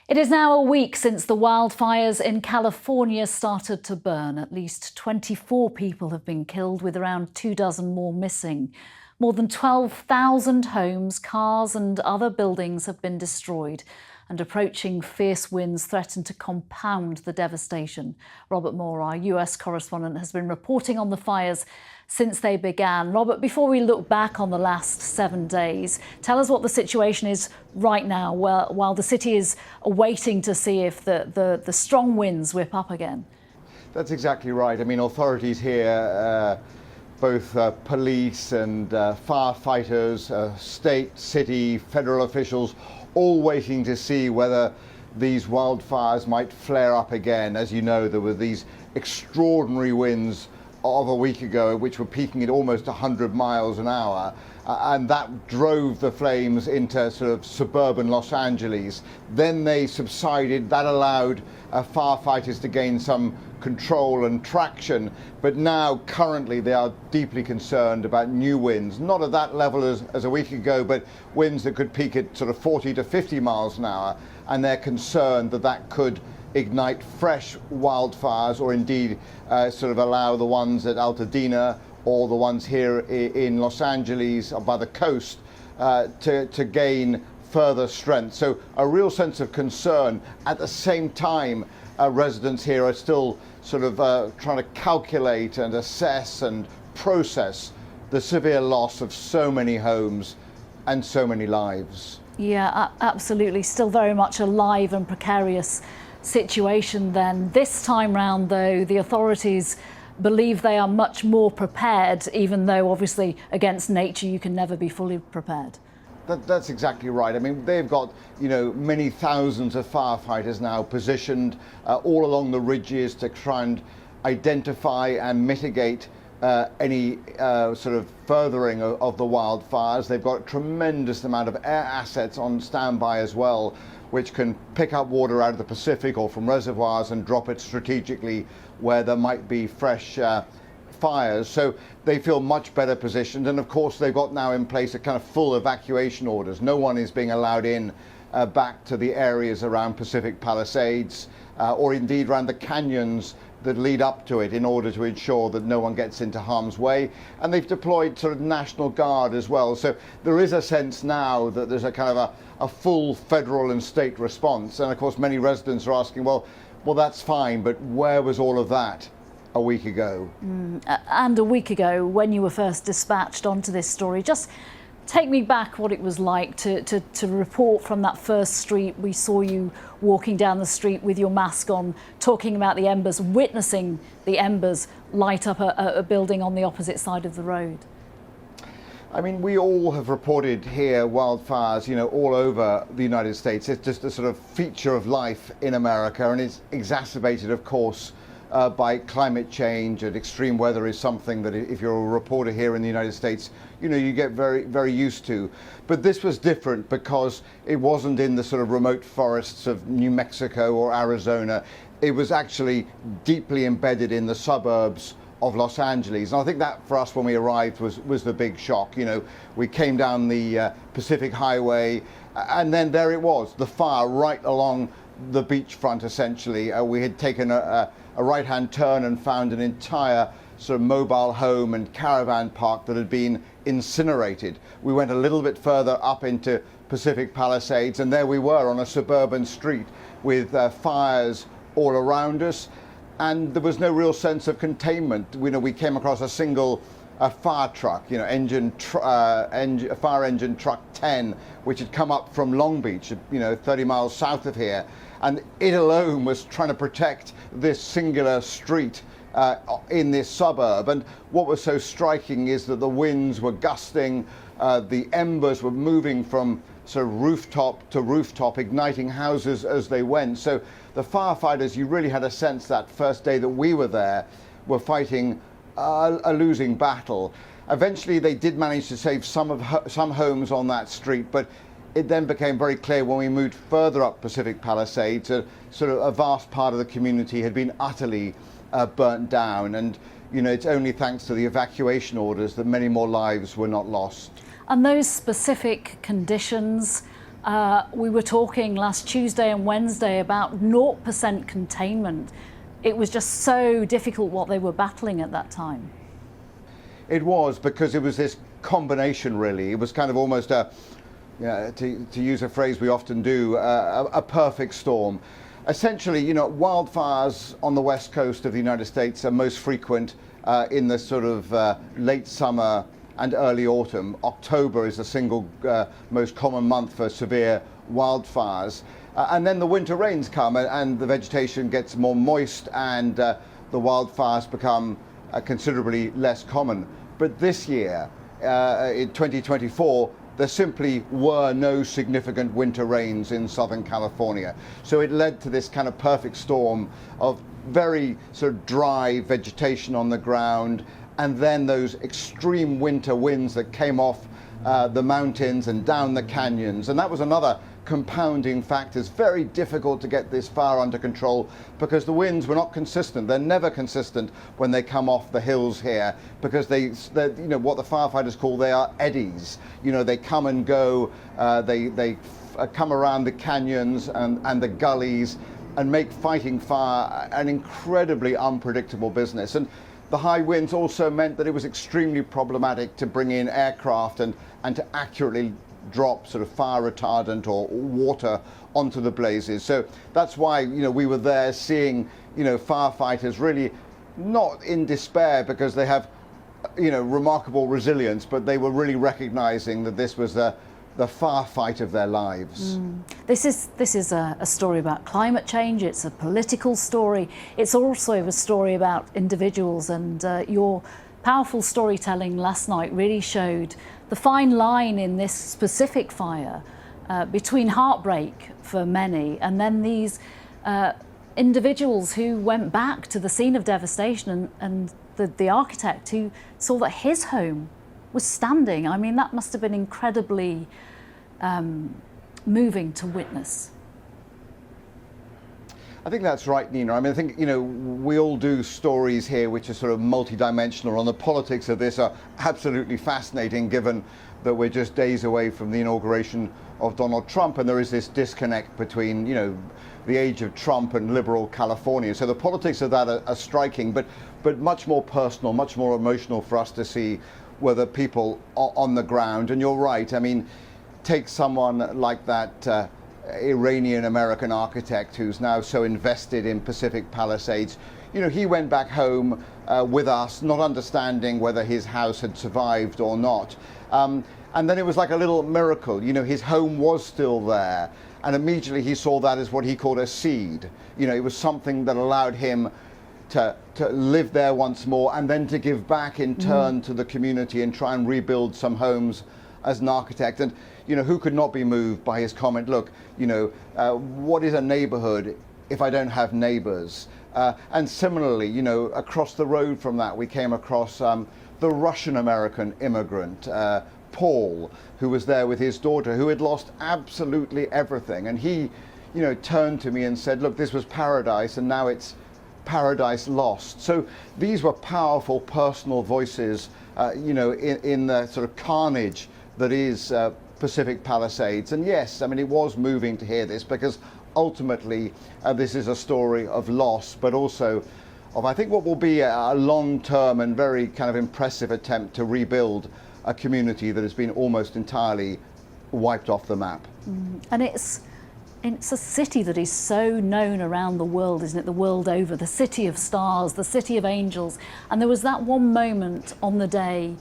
It is now a week since the wildfires in California started to burn. At least 24 people have been killed, with around 24 more missing. More than 12,000 homes, cars and other buildings have been destroyed, and approaching fierce winds threaten to compound the devastation. Robert Moore, our US correspondent, has been reporting on the fires since they began. Robert, before we look back on the last 7 days, tell us what the situation is right now, while the city is waiting to see if the strong winds whip up again. That's exactly right. I mean, authorities here, both police and firefighters, state, city, federal officials, all waiting to see whether these wildfires might flare up again. As you know, there were these extraordinary winds of a week ago, which were peaking at almost 100 miles an hour. And that drove the flames into sort of suburban Los Angeles. Then they subsided. That allowed firefighters to gain some control and traction. But now, currently, they are deeply concerned about new winds, not at that level as a week ago, but winds that could peak at sort of 40 to 50 miles an hour. And they're concerned that that could ignite fresh wildfires, or indeed sort of allow the ones at Altadena or the ones here in Los Angeles or by the coast to gain further strength. So a real sense of concern. At the same time, residents here are still sort of trying to calculate and assess and process the severe loss of so many homes and so many lives. Yeah, absolutely. Still very much a live and precarious situation then. This time round, though, the authorities believe they are much more prepared, even though obviously against nature you can never be fully prepared. That's exactly right. I mean, they've got, many thousands of firefighters now positioned all along the ridges to try and identify and mitigate any sort of furthering of the wildfires. They've got a tremendous amount of air assets on standby as well, which can pick up water out of the Pacific or from reservoirs and drop it strategically where there might be fresh fires. So they feel much better positioned. And of course, they've got now in place a kind of full evacuation orders. No one is being allowed in back to the areas around Pacific Palisades or indeed around the canyons that lead up to it, in order to ensure that no one gets into harm's way. And they've deployed sort of National Guard as well. So there is a sense now that there's a kind of a full federal and state response. And of course, many residents are asking, well, that's fine, but where was all of that a week ago? And a week ago, when you were first dispatched onto this story, just take me back what it was like to report from that first street. We saw you walking down the street with your mask on, talking about the embers, witnessing the embers light up a building on the opposite side of the road. I mean, we all have reported here wildfires, all over the United States. It's just a sort of feature of life in America, and it's exacerbated, of course, by climate change. And extreme weather is something that, if you're a reporter here in the United States, you get very, very used to. But this was different because it wasn't in the sort of remote forests of New Mexico or Arizona. It was actually deeply embedded in the suburbs of Los Angeles. And I think that for us when we arrived was the big shock. We came down the Pacific Highway, and then there it was, the fire right along the beachfront essentially. We had taken a right-hand turn and found an entire sort of mobile home and caravan park that had been incinerated. We went a little bit further up into Pacific Palisades, and there we were on a suburban street with fires all around us, and there was no real sense of containment. We came across a single fire truck, fire engine truck 10, which had come up from Long Beach, 30 miles south of here, and it alone was trying to protect this singular street in this suburb. And what was so striking is that the winds were gusting, the embers were moving from sort of rooftop to rooftop, igniting houses as they went. So the firefighters, you really had a sense that first day that we were there, were fighting a losing battle. Eventually they did manage to save some homes on that street, but it then became very clear when we moved further up Pacific Palisades, sort of a vast part of the community had been utterly burnt down. And it's only thanks to the evacuation orders that many more lives were not lost. And those specific conditions We were talking last Tuesday and Wednesday about 0% containment. It was just so difficult what they were battling at that time. It was, because it was this combination, really. It was kind of almost to use a phrase we often do, a perfect storm. Essentially, wildfires on the west coast of the United States are most frequent in the sort of late summer and early autumn. October is the single most common month for severe wildfires. And then the winter rains come and the vegetation gets more moist, and the wildfires become considerably less common. But this year, in 2024, there simply were no significant winter rains in Southern California. So it led to this kind of perfect storm of very sort of dry vegetation on the ground, and then those extreme winter winds that came off the mountains and down the canyons. And that was another compounding factor. It's very difficult to get this fire under control because the winds were not consistent. They're never consistent when they come off the hills here, because they're what the firefighters call, they are eddies. They come and go. They come around the canyons and the gullies and make fighting fire an incredibly unpredictable business. And the high winds also meant that it was extremely problematic to bring in aircraft and to accurately drop sort of fire retardant or water onto the blazes. So that's why we were there seeing firefighters really not in despair, because they have remarkable resilience, but they were really recognizing that this was the firefight of their lives. This is a story about climate change. It's a political story. It's also a story about individuals, and your powerful storytelling last night really showed the fine line in this specific fire between heartbreak for many and then these individuals who went back to the scene of devastation, and the architect who saw that his home was standing. I mean, that must have been incredibly moving to witness. I think that's right, Nina. I mean, I think, we all do stories here which are sort of multidimensional, and the politics of this are absolutely fascinating, given that we're just days away from the inauguration of Donald Trump, and there is this disconnect between, the age of Trump and liberal California. So the politics of that are striking, but much more personal, much more emotional for us to see whether people are on the ground. And you're right. I mean, take someone like that Iranian-American architect who's now so invested in Pacific Palisades. He went back home with us, not understanding whether his house had survived or not. And then it was like a little miracle. His home was still there. And immediately he saw that as what he called a seed. It was something that allowed him to live there once more, and then to give back in turn to the community and try and rebuild some homes as an architect. And who could not be moved by his comment? Look, what is a neighborhood if I don't have neighbors? And similarly, across the road from that, we came across the Russian-American immigrant, Paul, who was there with his daughter, who had lost absolutely everything. And he, turned to me and said, look, this was paradise, and now it's paradise lost. So these were powerful personal voices, in the sort of carnage that is Pacific Palisades. And yes, I mean, it was moving to hear this, because ultimately this is a story of loss, but also of, I think, what will be a long-term and very kind of impressive attempt to rebuild a community that has been almost entirely wiped off the map. And it's a city that is so known around the world, isn't it? The world over, the city of stars, the city of angels. And there was that one moment on the day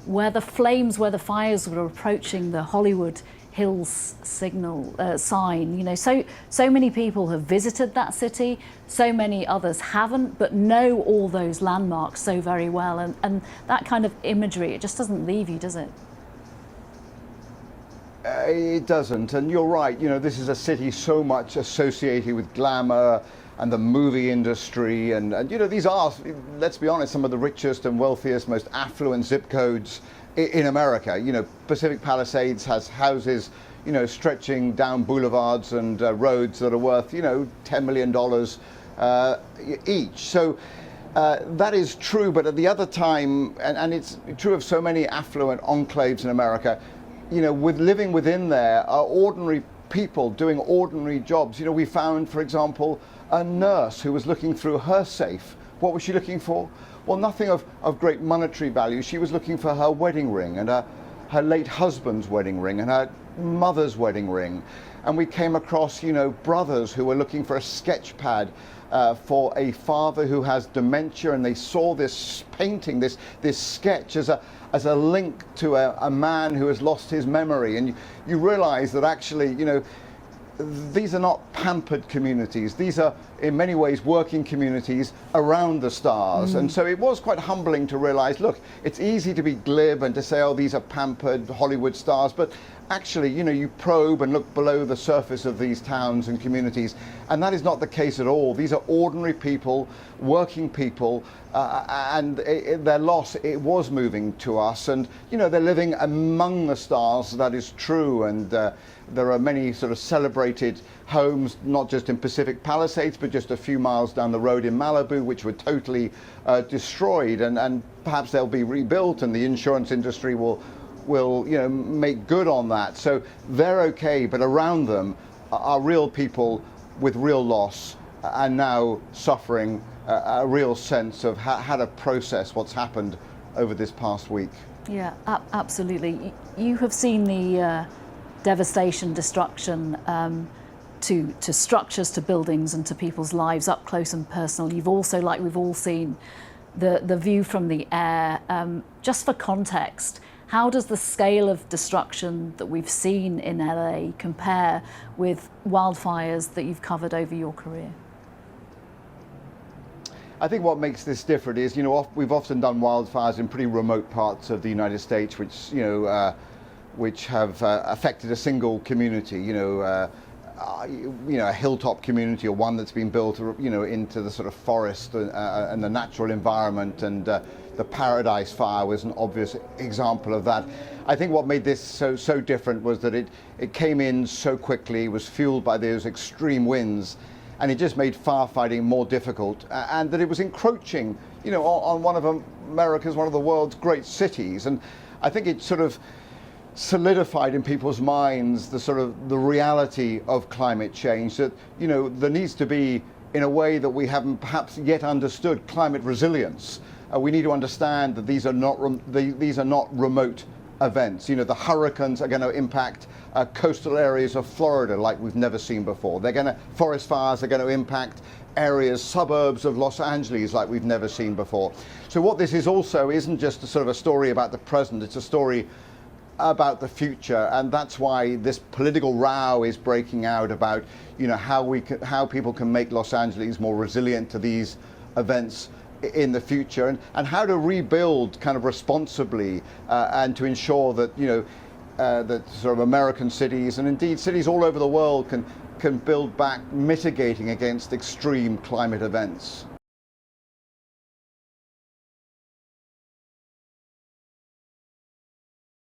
where the fires were approaching the Hollywood Hills signal sign. So many people have visited that city, so many others haven't, but know all those landmarks so very well. And that kind of imagery, it just doesn't leave you, does it? It doesn't. And you're right. This is a city so much associated with glamour and the movie industry. And these are, let's be honest, some of the richest and wealthiest, most affluent zip codes in America. Pacific Palisades has houses, stretching down boulevards and roads that are worth, $10 million each. So that is true. But at the other time, and it's true of so many affluent enclaves in America, with living within there are ordinary people doing ordinary jobs. We found, for example, a nurse who was looking through her safe. What was she looking for? Well, nothing of great monetary value. She was looking for her wedding ring and her late husband's wedding ring and her mother's wedding ring. And we came across, brothers who were looking for a sketch pad for a father who has dementia, and they saw this painting, this sketch as a link to a man who has lost his memory. And you realize that actually, these are not pampered communities. These are, in many ways, working communities around the stars. And so it was quite humbling to realize, look, it's easy to be glib and to say, oh, these are pampered Hollywood stars, but actually, you probe and look below the surface of these towns and communities, and that is not the case at all. These are ordinary people, working people, and their loss, it was moving to us. And, they're living among the stars, that is true, and there are many sort of celebrated homes, not just in Pacific Palisades, but just a few miles down the road in Malibu, which were totally destroyed, and perhaps they'll be rebuilt, and the insurance industry will make good on that. So they're okay, but around them are real people with real loss and now suffering a real sense of how to process what's happened over this past week. Yeah, absolutely. You have seen the devastation, destruction to structures, to buildings, and to people's lives up close and personal. You've also, like we've all seen, the view from the air. Just for context, how does the scale of destruction that we've seen in LA compare with wildfires that you've covered over your career? I think what makes this different is, we've often done wildfires in pretty remote parts of the United States, which have affected a single community, a hilltop community, or one that's been built, into the sort of forest and the natural environment. And the Paradise Fire was an obvious example of that. I think what made this so different was that it came in so quickly, was fueled by those extreme winds, and it just made firefighting more difficult, and that it was encroaching, on one of America's, one of the world's great cities. And I think it sort of solidified in people's minds the reality of climate change, that there needs to be, in a way that we haven't perhaps yet understood, climate resilience. We need to understand that these are not remote events. The hurricanes are going to impact coastal areas of Florida like we've never seen before. Forest fires are going to impact areas, suburbs of Los Angeles like we've never seen before. So what this is also isn't just a story about the present, it's a story about the future, and that's why this political row is breaking out about how people can make Los Angeles more resilient to these events in the future, and how to rebuild kind of responsibly, and to ensure that that sort of American cities, and indeed cities all over the world, can build back, mitigating against extreme climate events.